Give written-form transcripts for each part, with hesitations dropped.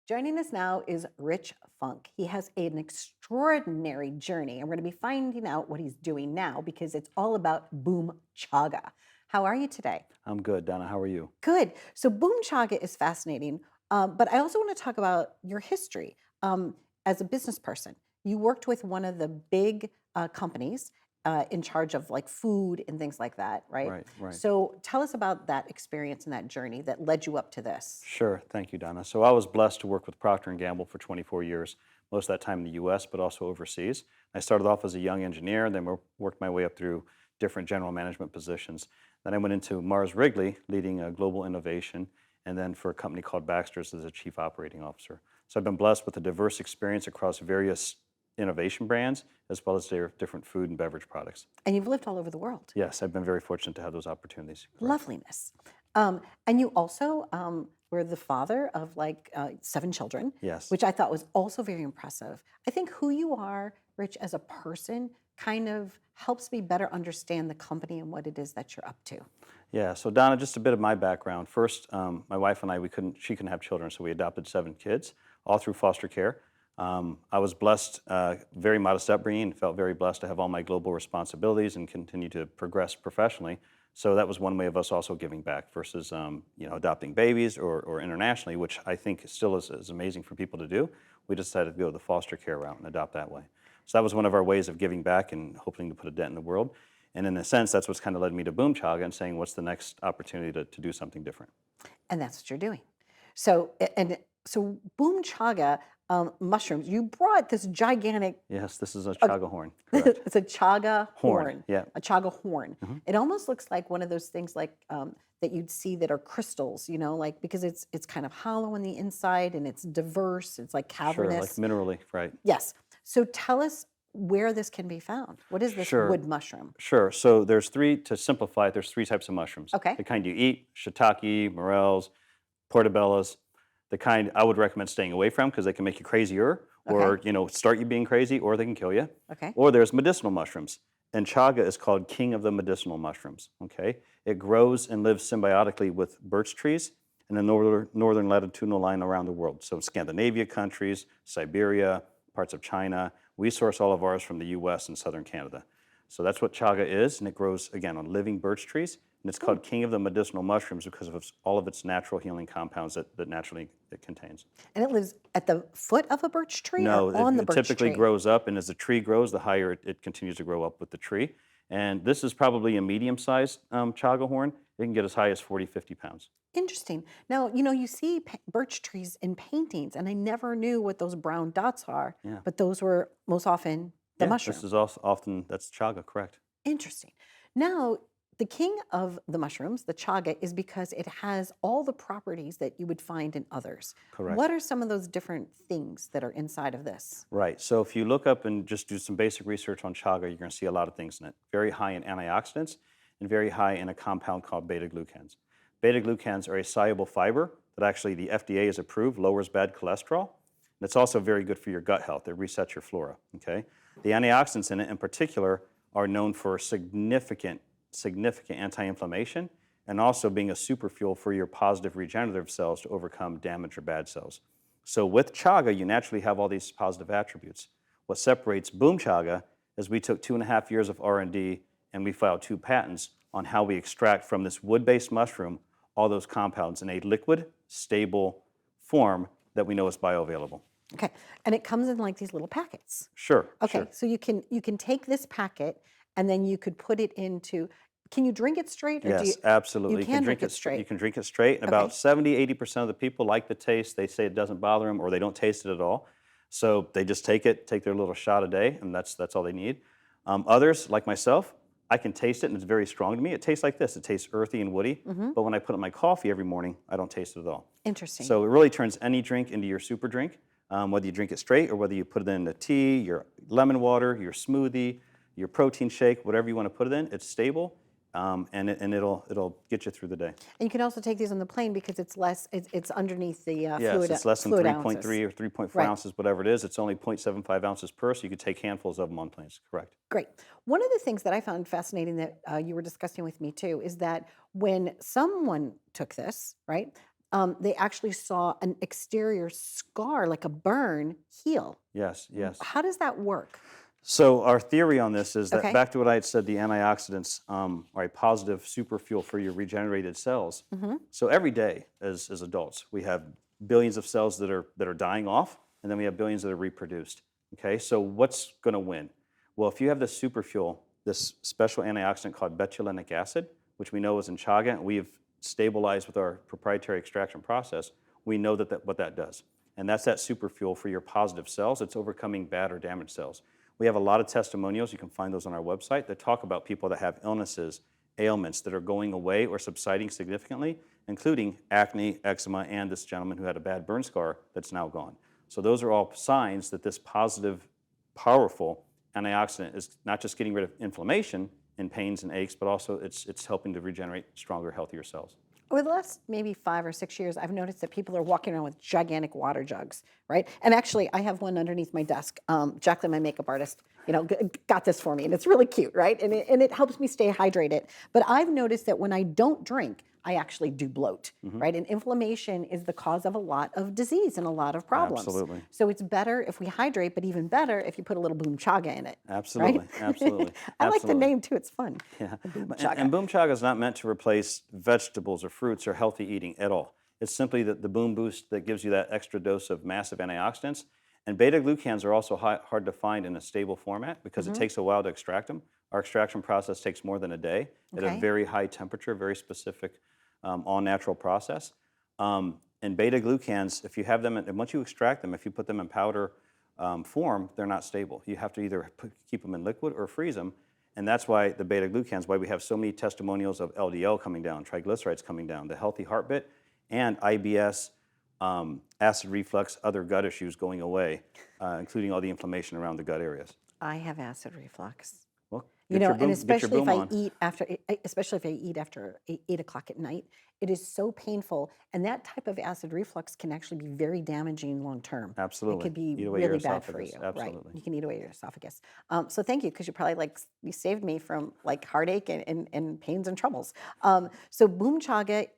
Joining us now is Rich Funk. He has an extraordinary journey, and we're going to be finding out what he's doing now because it's all about Boom Chaga. How are you today? I'm good, Donna. How are you? Good. So, Boom Chaga is fascinating, but I also want to talk about your history as a business person. You worked with one of the big companies in charge of like food and things like that, right? Right, right. So, tell us about that experience and that journey that led you up to this. Sure. Thank you, Donna. So I was blessed to work with Procter& and Gamble for 24 years, most of that time in the US, but also overseas. I started off as a young engineer, then worked my way up through different general management positions. Then I went into Mars Wrigley, leading global innovation, and then for a company called Baxter's as a chief operating officer. So I've been blessed with a diverse experience across various innovation brands, as well as their different food and beverage products. And you've lived all over the world. Yes, I've been very fortunate to have those opportunities. Correct. Loveliness. And you also were the father of like 7 children, Yes. which I thought was also very impressive. I think who you are, Rich, as a person kind of helps me better understand the company and what it is that you're up to. Yeah, so Donna, just a bit of my background. First, my wife and I, she couldn't have children, so we adopted 7 kids, all through foster care. I was blessed, very modest upbringing, felt very blessed to have all my global responsibilities and continue to progress professionally. So that was one way of us also giving back versus, adopting babies or internationally, which I think still is amazing for people to do. We decided to go the foster care route and adopt that way. So that was one of our ways of giving back and hoping to put a dent in the world. And in a sense, that's what's kind of led me to Boom Chaga and saying, what's the next opportunity to do something different? And that's what you're doing. So Boom Chaga mushrooms, you brought this gigantic, Yes, this is a uh, chaga horn, correct. it's a chaga Horn, horn, yeah. a chaga horn. Hmm. It almost looks like one of those things like that you'd see that are crystals, like because it's kind of hollow on the inside and it's diverse. It's like Sure, like cavernous. minerally, right. Yes. So tell us where this can be found. What is this Sure, wood mushroom? sure. So to simplify it, there's 3 types of mushrooms. Okay. The kind you eat, shiitake, morels, portobellos. The kind I would recommend staying away from because they can make you crazier Okay. or, start you being crazy or they can kill you. Okay. Or there's medicinal mushrooms. And chaga is called king of the medicinal mushrooms, okay? It grows and lives symbiotically with birch trees in the northern latitudinal line around the world. So Scandinavia countries, Siberia, parts of China. We source all of ours from the US and southern Canada. So that's what chaga is, and it grows, again, on living birch trees. And it's Hmm. called king of the medicinal mushrooms because of all of its natural healing compounds that naturally it contains. And it lives at the foot of a birch tree or No, on the it birch typically tree? grows up, and as the tree grows, the higher it continues to grow up with the tree. And this is probably a medium-sized chaga horn. It can get as high as 40, 50 pounds. Interesting. Now, you see birch trees in paintings, and I never knew what those brown dots are, Yeah, but those were most often the yeah. This mushroom. is also often that's chaga, correct? Interesting. Now, the king of the mushrooms, the chaga, is because it has all the properties that you would find in others. Correct. What are some of those different things that are inside of this? Right. So if you look up and just do some basic research on chaga, you're going to see a lot of things in it. Very high in antioxidants and very high in a compound called beta glucans. Beta glucans are a soluble fiber that actually the FDA has approved lowers bad cholesterol. And it's also very good for your gut health. It resets your flora. Okay. The antioxidants in it, in particular, are known for significant anti-inflammation and also being a super fuel for your positive regenerative cells to overcome damaged or bad cells. So with chaga, you naturally have all these positive attributes. What separates Boom Chaga is we took 2.5 years of R&D and we filed 2 patents on how we extract from this wood-based mushroom all those compounds in a liquid, stable form that we know is bioavailable. Okay. And it comes in like these little packets. Sure, Okay. sure. So you can take this packet and then you could put it into, can you drink it straight or do you Yes, you absolutely. You can can drink drink it it you straight? can drink it straight, and about Okay. 70-80% of the people like the taste. They say it doesn't bother them or they don't taste it at all. So they just take their little shot a day, and that's all they need. Others, like myself, I can taste it, and it's very strong to me. It tastes like this. It tastes earthy and woody, Mm-hmm. but when I put it in my coffee every morning, I don't taste it at all. Interesting. So it really turns any drink into your super drink, whether you drink it straight or whether you put it in a tea, your lemon water, your smoothie, your protein shake, whatever you want to put it in. It's stable, and it'll get you through the day. And you can also take these on the plane because it's less, it's underneath the Yes, it's less than fluid 3.3 ounces. or 3.4 Right. ounces, whatever it is. It's only 0.75 ounces per, so you could take handfuls of them on planes. Correct. Great. One of the things that I found fascinating that you were discussing with me too is that when someone took this, right, they actually saw an exterior scar, like a burn, heal. Yes, yes. How does that work? So our theory on this is that Okay. back to what I had said, the antioxidants are a positive super fuel for your regenerated cells. Hmm. So every day as adults, we have billions of cells that are dying off, and then we have billions that are reproduced. Okay, so what's going to win? Well, if you have this super fuel, this special antioxidant called betulinic acid, which we know is in chaga, and we have stabilized with our proprietary extraction process, we know what that does. And that's that super fuel for your positive cells. It's overcoming bad or damaged cells. We have a lot of testimonials, you can find those on our website, that talk about people that have illnesses, ailments that are going away or subsiding significantly, including acne, eczema, and this gentleman who had a bad burn scar that's now gone. So those are all signs that this positive, powerful antioxidant is not just getting rid of inflammation and pains and aches, but also it's helping to regenerate stronger, healthier cells. Over the last maybe 5 or 6 years, I've noticed that people are walking around with gigantic water jugs, right? And actually, I have one underneath my desk. Jacqueline, my makeup artist, got this for me, and it's really cute, right? And it helps me stay hydrated. But I've noticed that when I don't drink, I actually do bloat, right? And inflammation is the cause of a lot of disease and a lot of problems. Absolutely. So it's better if we hydrate, but even better if you put a little BOOM Chaga in it. Absolutely, Right? absolutely. I like the absolutely. name too, it's fun. Yeah. The BOOM And, Chaga. and Boom Chaga is not meant to replace vegetables or fruits or healthy eating at all. It's simply the Boom Boost that gives you that extra dose of massive antioxidants. And beta glucans are also hard to find in a stable format because it takes a while to extract them. Our extraction process takes more than a day at a Okay. very high temperature, very specific, all-natural process. And beta glucans, if you have them, and once you extract them, if you put them in powder form, they're not stable. You have to either keep them in liquid or freeze them. And that's why the beta glucans, why we have so many testimonials of LDL coming down, triglycerides coming down, the healthy heartbeat, and IBS, acid reflux, other gut issues going away, including all the inflammation around the gut areas. I have acid reflux. Well, You know, and get your especially if boom I on. eat after, especially if I eat after 8 o'clock at night, it is so painful. And that type of acid reflux can actually be very damaging long term. It Absolutely. could be Eat away your really bad for esophagus. you, right? Absolutely. You can eat away your esophagus. So thank you, because you probably you saved me from like heartache and pains and troubles. So Boom Chaga,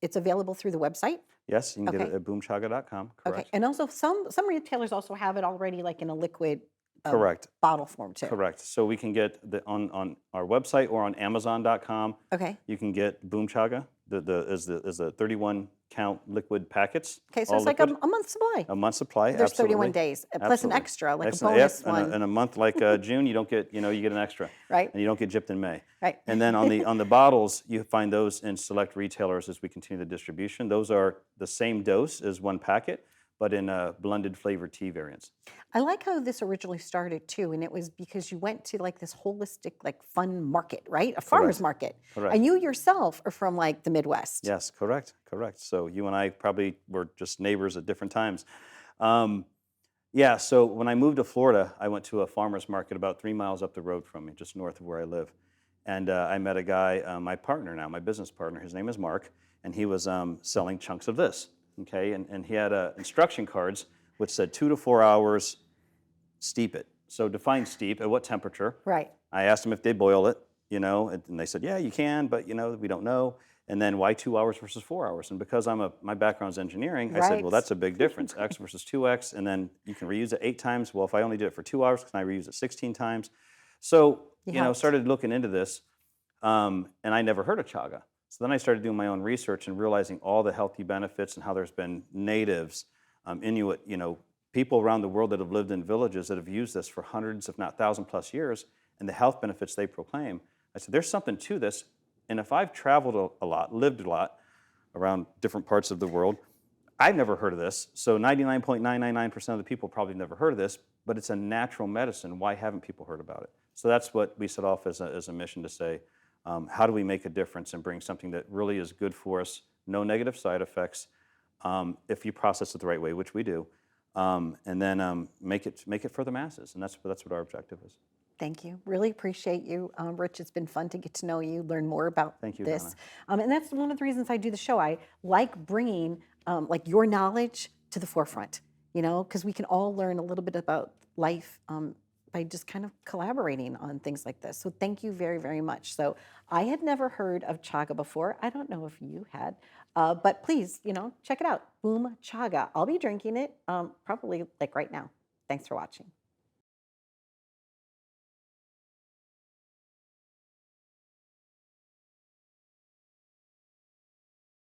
it's available through the website. Yes, you can get it Okay. at boomchaga.com. Okay. Correct. And also some retailers also have it already like in a liquid Correct. bottle form too. Correct. So we can get on our website or on Amazon.com. Okay. You can get Boom Chaga, is the 31 count liquid packets. Okay, so all it's like liquid. a month supply. A month supply. There's 31 Absolutely. days, plus an Absolutely. extra, like a Excellent. bonus Yep. one, In a month like June, you don't get, you get an extra, right? and you don't get gypped in May. Right. And then on the bottles, you find those in select retailers as we continue the distribution. Those are the same dose as one packet, but in blended flavored tea variants. I like how this originally started too, and it was because you went to like this holistic, like fun market, right? A farmer's market. Correct. And you yourself are from like the Midwest. Yes, correct, correct. So you and I probably were just neighbors at different times. Yeah, so when I moved to Florida, I went to a farmer's market about 3 miles up the road from me, just north of where I live. And I met a guy, my partner now, my business partner, his name is Mark, and he was selling chunks of this, okay? And he had instruction cards which said 2 to 4 hours, steep it. So define steep, at what temperature? Right. I asked them if they boil it, and they said, yeah, you can, but we don't know. And then why 2 hours versus 4 hours? And because my background's engineering, I said, well, Right. that's a big difference, X versus 2X, and then you can reuse it 8 times. Well, if I only did it for 2 hours, can I reuse it 16 times? So, helped. started looking into this, and I never heard of chaga. So then I started doing my own research and realizing all the healthy benefits and how there's been natives, Inuit, people around the world that have lived in villages that have used this for hundreds, if not 1,000 plus years, and the health benefits they proclaim. I said, there's something to this. And if I've traveled a lot, lived a lot around different parts of the world, I've never heard of this. So 99.999% of the people probably never heard of this, but it's a natural medicine. Why haven't people heard about it? So that's what we set off as a mission to say, how do we make a difference and bring something that really is good for us, no negative side effects, if you process it the right way, which we do, and then make it for the masses. And that's what our objective is. Thank you. Really appreciate you, Rich. It's been fun to get to know you, learn more about Thank you, this. And that's one of the reasons I do the show. I like bringing like your knowledge to the forefront, because we can all learn a little bit about life by just kind of collaborating on things like this. So thank you very, very much. So I had never heard of chaga before. I don't know if you had. But please, check it out. Boom Chaga. I'll be drinking it probably like right now. Thanks for watching.